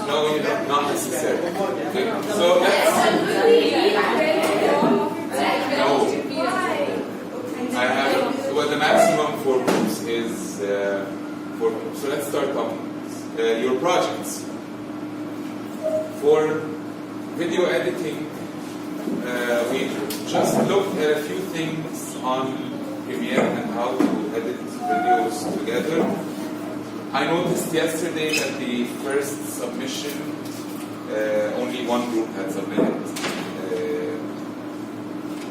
No, you don't, not necessarily. Okay. So let's. No. I have. Well, the maximum for groups is 4 groups. So let's start talking. Your projects. For video editing, we just looked at a few things on Premiere and how to edit videos together. I noticed yesterday that the first submission, only one group had submitted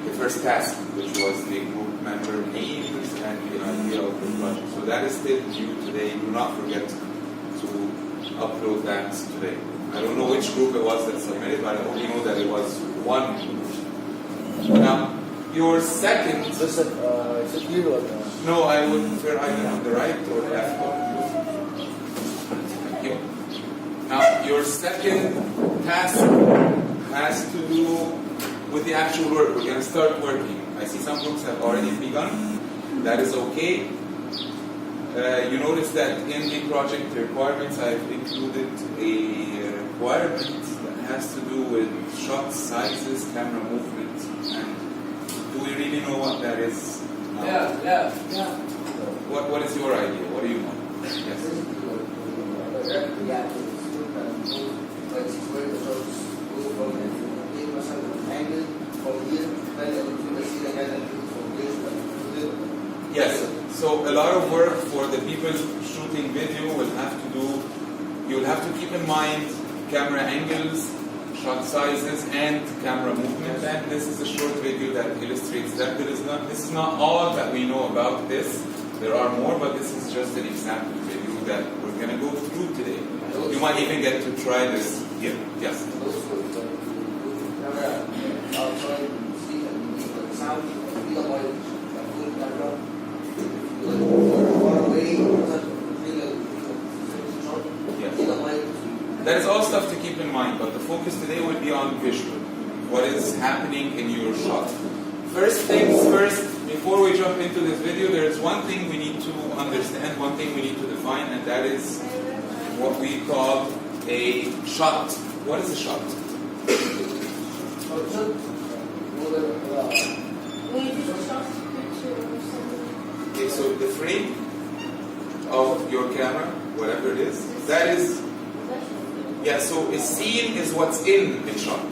the first task, which was the group member names and the idea of the project. So that is still due today. Do not forget to upload that today. I don't know which group it was that submitted, but I only know that it was one group. Now, your second... Is it you or no, I would prefer either on the right or left of you. Now, your second task has to do with the actual work. We're going to start working. I see some groups have already begun. That is okay. You notice that in the project requirements, I've included a requirement that has to do with shot sizes, camera movement, and do we really know what that is? No. Yeah. What is your idea? What do you know? Yes. Yes. So a lot of work for the people shooting video will have to do. You will have to keep in mind camera angles, shot sizes, and camera movement. And this is a short video that illustrates that. This is not all that we know about this. There are more, but this is just an example video that we're going to go through today. You might even get to try this here. Yes. That is all stuff to keep in mind, but the focus today will be on visual. What is happening in your shot. First things first, before we jump into this video, there is one thing we need to understand, one thing we need to define, and that is what we call a shot. What is a shot? Okay, so the frame of your camera, whatever it is, that is, yeah, so a scene is what's in the shot.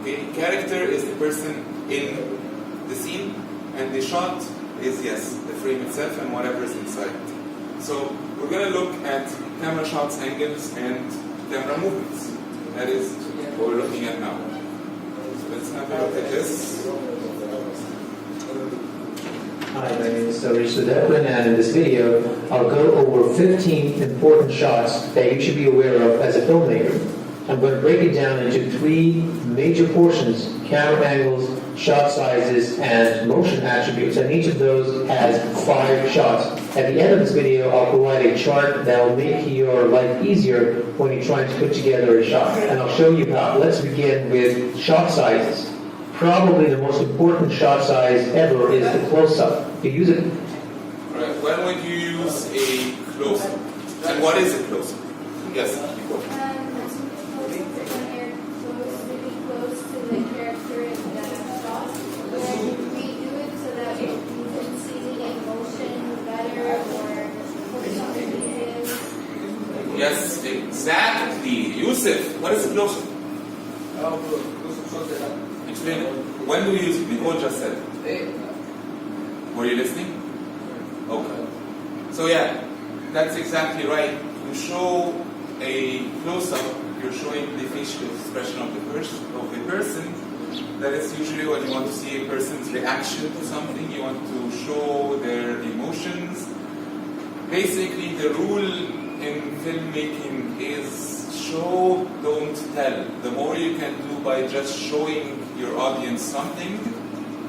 Okay, character is the person in the scene, and the shot is, yes, the frame itself and whatever is inside. So we're going to look at camera shots, angles, and camera movements. That is what we're looking at now. So let's have a look at this. Hi, my name is Richard Eplin, and in this video, I'll go over 15 important shots that you should be aware of as a filmmaker. I'm going to break it down into 3 major portions: camera angles, shot sizes, and motion attributes, and each of those has 5 shots. At the end of this video, I'll provide a chart that will make your life easier when you're trying to put together a shot, and I'll show you how. Let's begin with shot sizes. Probably the most important shot size ever is the close-up. You use it. Right. When would you use a close-up? And what is a close-up? Yes, before. Yes, exactly. Yusuf, what is a close-up? Explain it. When do you use it? Nicole just said it. Were you listening? Okay. So yeah, that's exactly right. You show a close-up, you're showing the facial expression of the person. That is usually when you want to see a person's reaction to something. You want to show their emotions. Basically, the rule in filmmaking is show, don't tell. The more you can do by just showing your audience something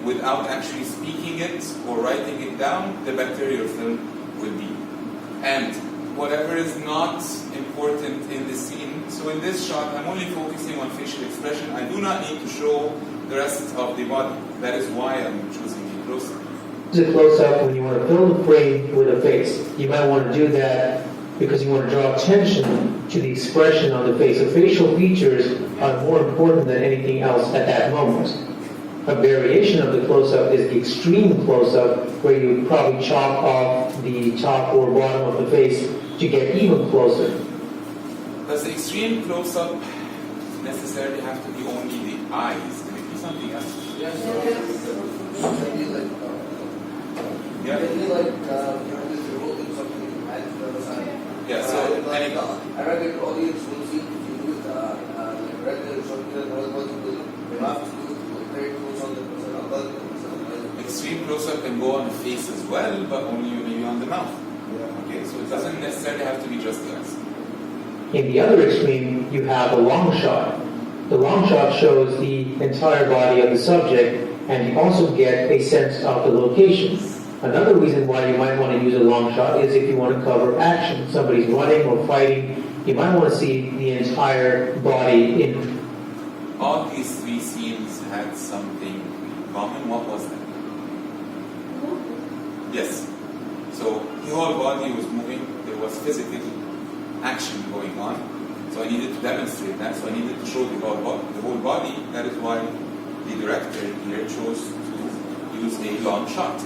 without actually speaking it or writing it down, the better your film will be. And whatever is not important in the scene, so in this shot I'm only focusing on facial expression. I do not need to show the rest of the body. That is why I'm choosing a close-up. Use a close-up when you want to fill the frame with a face. You might want to do that because you want to draw attention to the expression on the face. So facial features are more important than anything else at that moment. A variation of the close-up is the extreme close-up, where you probably chop off the top or bottom of the face to get even closer. Does the extreme close-up necessarily have to be only the eyes? Can it be something else? Yes. Maybe like, Yeah. maybe like, just revolting something at the side. Yeah, so I read the audience will see if you do it, like regular something that was you have to do it very close on the person. Extreme close-up can go on the face as well, but only maybe on the mouth. Yeah. Okay, so it doesn't necessarily have to be just the eyes. In the other extreme, you have a long shot. The long shot shows the entire body of the subject, and you also get a sense of the location. Another reason why you might want to use a long shot is if you want to cover action. Somebody's running or fighting, you might want to see the entire body in. All these three scenes had something in common. What was that? Yes. So the whole body was moving. There was physical action going on. So I needed to demonstrate that. So I needed to show the whole body. That is why the director here chose to use a long shot.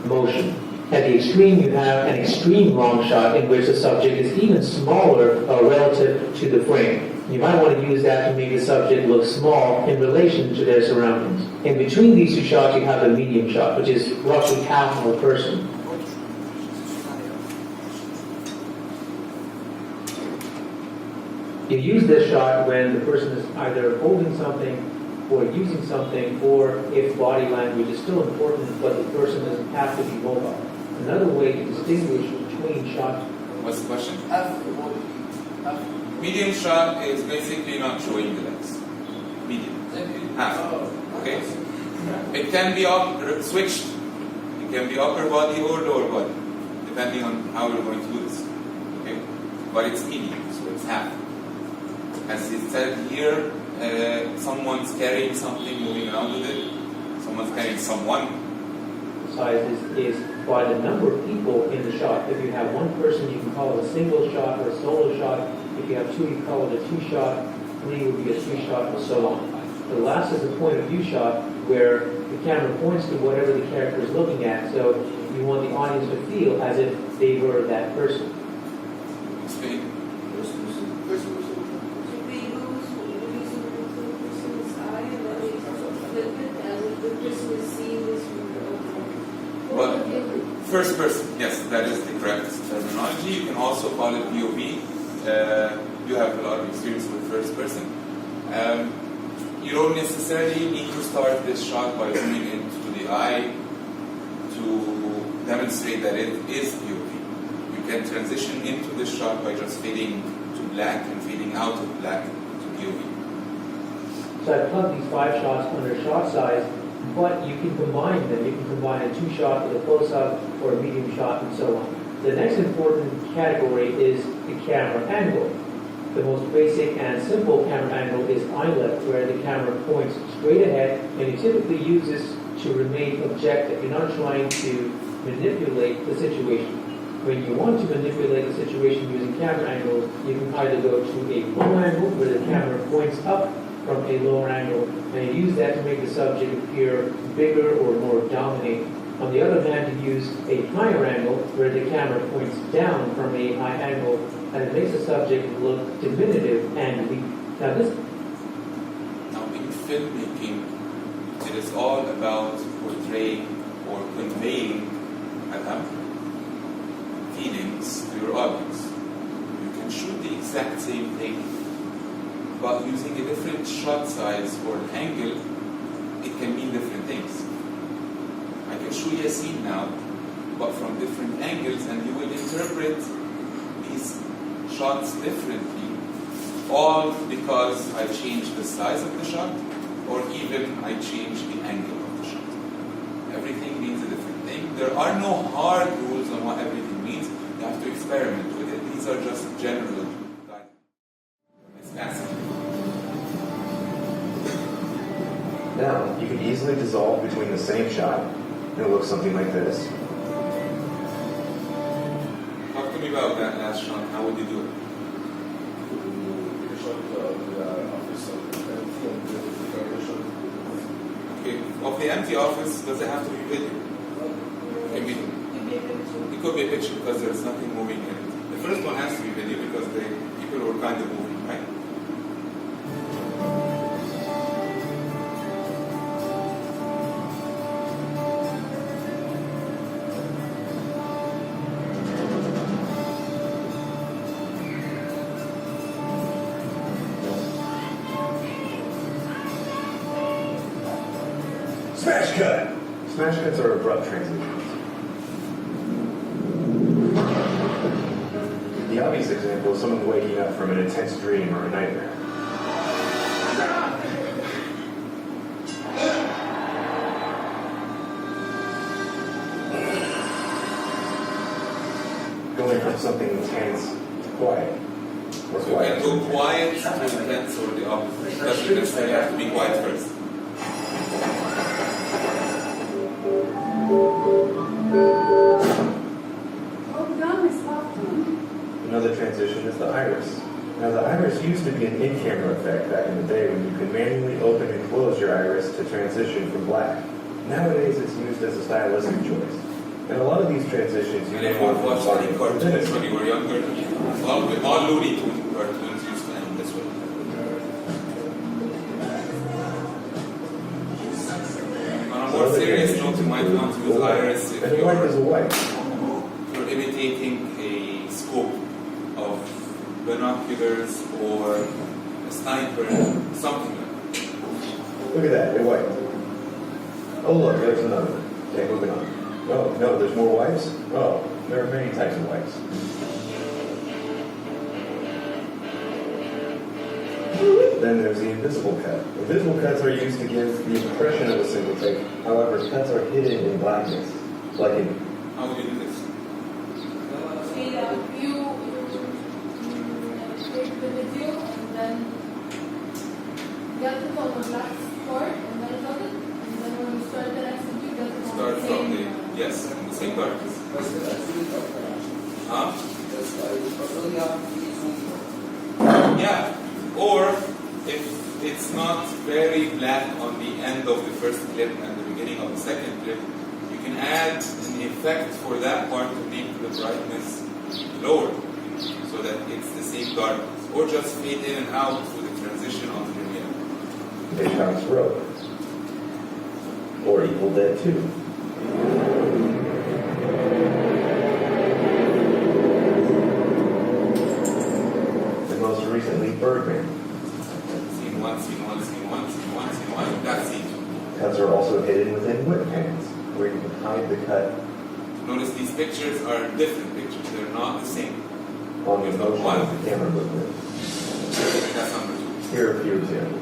Motion. At the extreme, you have an extreme long shot in which the subject is even smaller relative to the frame. You might want to use that to make the subject look small in relation to their surroundings. In between these two shots, you have a medium shot, which is roughly half of a person. You use this shot when the person is either holding something or using something, or if body language is still important, but the person doesn't have to be mobile. Another way to distinguish between shots. What's the question? Half. Medium shot is basically not showing the legs. Medium. Half. Okay? It can be switched. It can be upper body or lower body, depending on how we're going to do this. Okay? But it's medium, so it's half. As it said here, someone's carrying something, moving around with it. Someone's carrying someone. Size is by the number of people in the shot. If you have one person, you can call it a single shot or a solo shot. If you have two, you call it a two-shot. Three would be a three-shot, and so on. The last is a point of view shot, where the camera points to whatever the character is looking at. So you want the audience to feel as if they were that person. Explain. Well, first person, yes, that is the correct terminology. You can also call it POV. You have a lot of experience with first person. You don't necessarily need to start this shot by zooming into the eye to demonstrate that it is POV. You can transition into this shot by just fading to black and fading out of black to POV. So I plugged these 5 shots under shot size, but you can combine them. You can combine a 2-shot with a close-up or a medium shot and so on. The next important category is the camera angle. The most basic and simple camera angle is eye level, where the camera points straight ahead, and you typically use this to remain objective. You're not trying to manipulate the situation. When you want to manipulate the situation using camera angles, you can either go to a low angle, where the camera points up from a lower angle, and you use that to make the subject appear bigger or more dominating. On the other hand, you use a higher angle, where the camera points down from a high angle, and it makes the subject look diminutive and weak. Now in filmmaking, it is all about portraying or conveying feelings to your audience. You can shoot the exact same thing, but using a different shot size or angle, it can mean different things. I can show you a scene now, but from different angles, and you will interpret these shots differently, all because I changed the size of the shot, or even I changed the angle of the shot. Everything means a different thing. There are no hard rules on what everything means. You have to experiment with it. These are just general guidelines. It's fascinating. Now, you can easily dissolve between the same shot, and it looks something like this. How can me about that last shot. How would you do it? Okay, of the empty office, does it have to be video? Can be. It could be a picture because there's nothing moving in it. The first one has to be video because the people were kind of moving, right? Smash cut! Smash cuts are abrupt transitions. The obvious example is someone waking up from an intense dream or a nightmare. Going from something intense to quiet. Or So you quiet. can go quiet to intense or the opposite. It doesn't necessarily have to be quiet first. Another transition is the iris. Now the iris used to be an in-camera effect back in the day when you could manually open and close your iris to transition from black. Nowadays it's used as a stylistic choice. And a lot of these transitions you And may if want you to watched any cartoons when you were younger, all Looney Tunes cartoons used to end this way. On a more serious note, you might want to use iris if And the white is a white. you're imitating a scope of binoculars or a sniper, something like that. Look at that, they're white. Oh look, there's another one. Okay, moving on. Oh, no, there's more whites? Oh, there are many types of whites. Then there's the invisible cut. Invisible cuts are used to give the impression of a single take. However, cuts are hidden in blackness. Like in... How would you do this? You take the video and then get it on the black part and then cut it, and then when you start the next video, get it on Start the from same. yes, from the same darkness. Huh? Yeah. Or if it's not very black on the end of the first clip and the beginning of the second clip, you can add an effect for that part to make the brightness lower so that it's the same darkness. Or just fade in and out with the transition on the Premiere. Hitchcock's Road. Or Evil Dead 2. And most recently, Birdman. Scene one, scene one, scene one, scene one, scene one. That's scene two. Cuts are also hidden within whip pans, where you can hide the cut Notice these pictures are different pictures. They're not the same. on the motion of the camera movement. That's number two. Here are a few examples.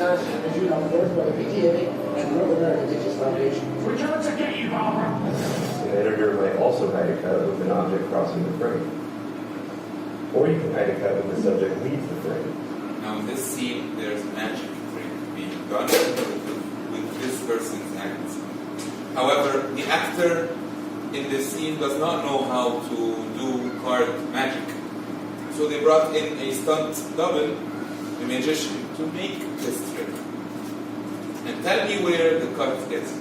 As you know, worked by the PTA and North American Teachers Foundation. Return to get you, Barbara! An editor might also hide a cut with an object crossing the frame. Or you can hide a cut when the subject leaves the frame. Now in this scene, there's magic trick being done with this person's hands. However, the actor in this scene does not know how to do card magic. So they brought in a stunt double, a magician, to make this trick. And tell me where the cut is.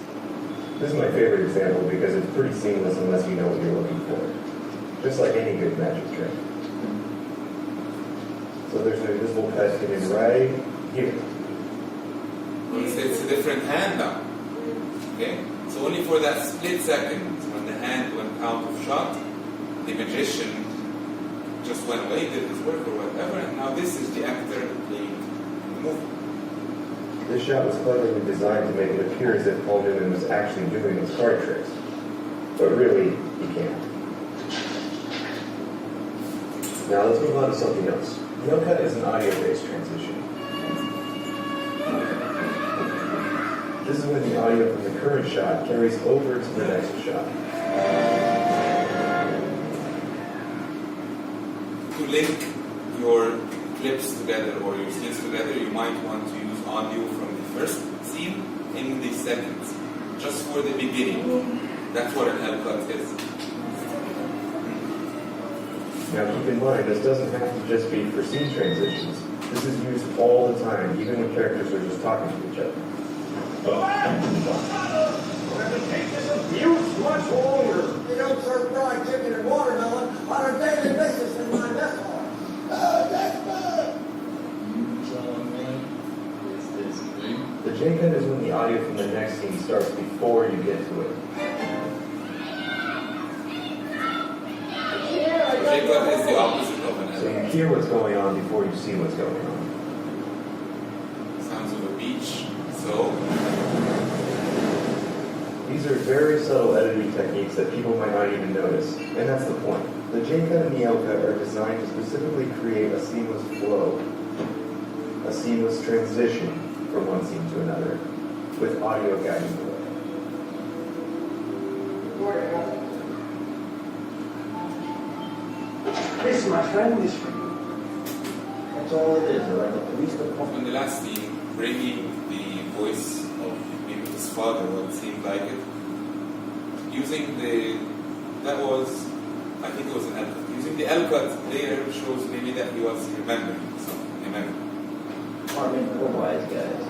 This is my favorite example because it's pretty seamless unless you know what you're looking for. Just like any good magic trick. So there's an invisible cut hidden right here. Well, it's a different hand now. Okay? So only for that split second, when the hand went out of shot, the magician just went away, did his work or whatever, and now this is the actor playing the movie. This shot was cleverly designed to make it appear as if Paul Newman was actually doing his card tricks. But really, he can't. Now let's move on to something else. No cut is an audio-based transition. This is when the audio from the current shot carries over to the next shot. To link your clips together or your scenes together, you might want to use audio from the first scene in the second scene, just for the beginning. That's what an L cut is. Now keep in mind, this doesn't have to just be for scene transitions. This is used all the time, even when characters are just talking to each other. Abuse much longer. You don't serve fried chicken and watermelon on a daily basis in my mess hall. That's bad. The J cut is when the audio from the next scene starts before you get to it. J cut is the opposite of an So L. you hear what's going on before you see what's going on. Sounds of a beach. So, These are very subtle editing techniques that people might not even notice, and that's the point. The J cut and the L cut are designed to specifically create a seamless flow, a seamless transition from one scene to another, with audio guiding the way. This, my friend, is for you. That's all it is. Like the police department. in the last scene, bringing the voice of maybe his father, what seemed like it, using that was, I think it was an L cut. Using the L cut there shows maybe that he was remembering something. Remember. We're wise guys.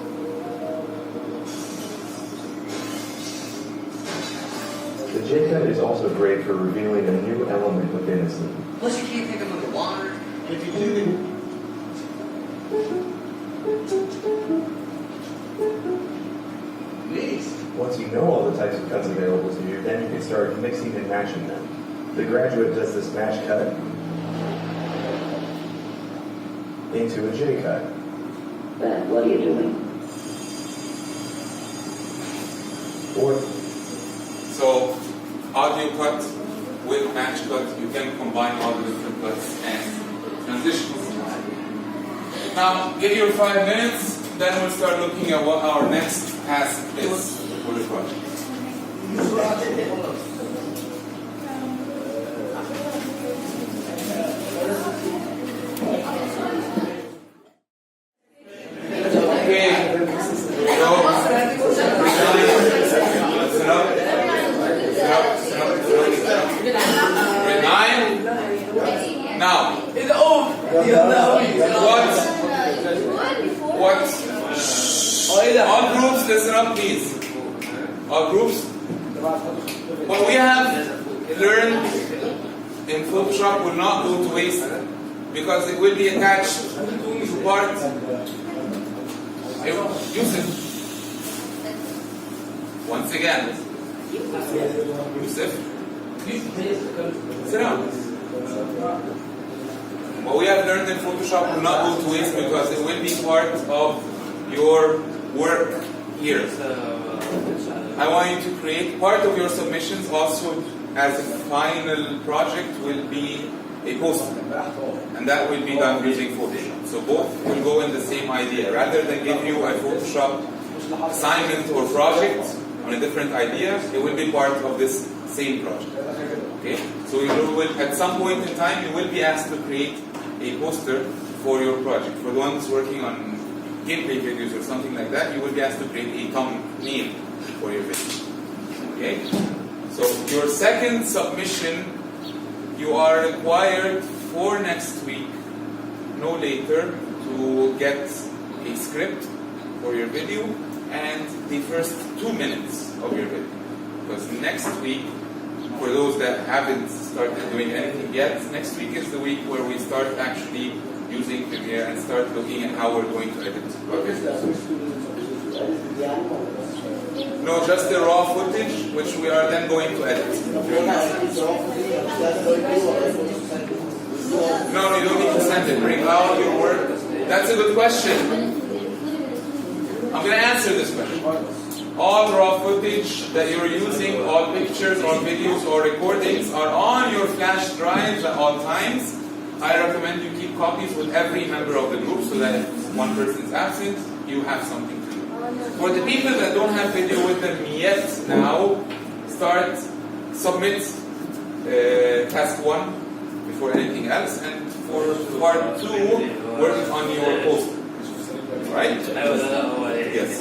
The J cut is also great for revealing a new element within a scene. Plus, you can't take them underwater. And if you do, Please. Once you know all the types of cuts available to you, then you can start mixing and matching them. The graduate does this match cut into a J cut. Ben, what are you doing? Or So, audio cut with match cut, you can combine all the different cuts and transitions. Now, give your 5 minutes, then we'll start looking at what our next task is for the project. Okay, here we go. Listen up. Grade 9. Now, what? All groups, listen up, please. All groups. What we have learned in Photoshop will not go to waste because it will be attached to part. Yusuf. Once again. Yusuf. Sit down. What we have learned in Photoshop will not go to waste because it will be part of your work here. I want you to create part of your submissions also as a final project will be a poster. And that will be done using Photoshop. So both will go in the same idea. Rather than give you a Photoshop assignment or project on a different idea, it will be part of this same project. Okay? So you will, at some point in time, you will be asked to create a poster for your project. For the ones working on gameplay videos or something like that, you will be asked to create a thumbnail for your video. Okay? So your second submission, you are required for next week, no later, to get a script for your video and the first 2 minutes of your video. Because next week, for those that haven't started doing anything yet, next week is the week where we start actually using Premiere and start looking at how we're going to edit our videos. No, just the raw footage, which we are then going to edit. No, you don't need to send it. Bring out your work. That's a good question. I'm going to answer this question. All raw footage that you're using, all pictures or videos or recordings are on your flash drives at all times. I recommend you keep copies with every member of the group so that if one person is absent, you have something to do. For the people that don't have video with them yet now, submit task 1 before anything else, and for part 2, work on your poster. Right? Yes.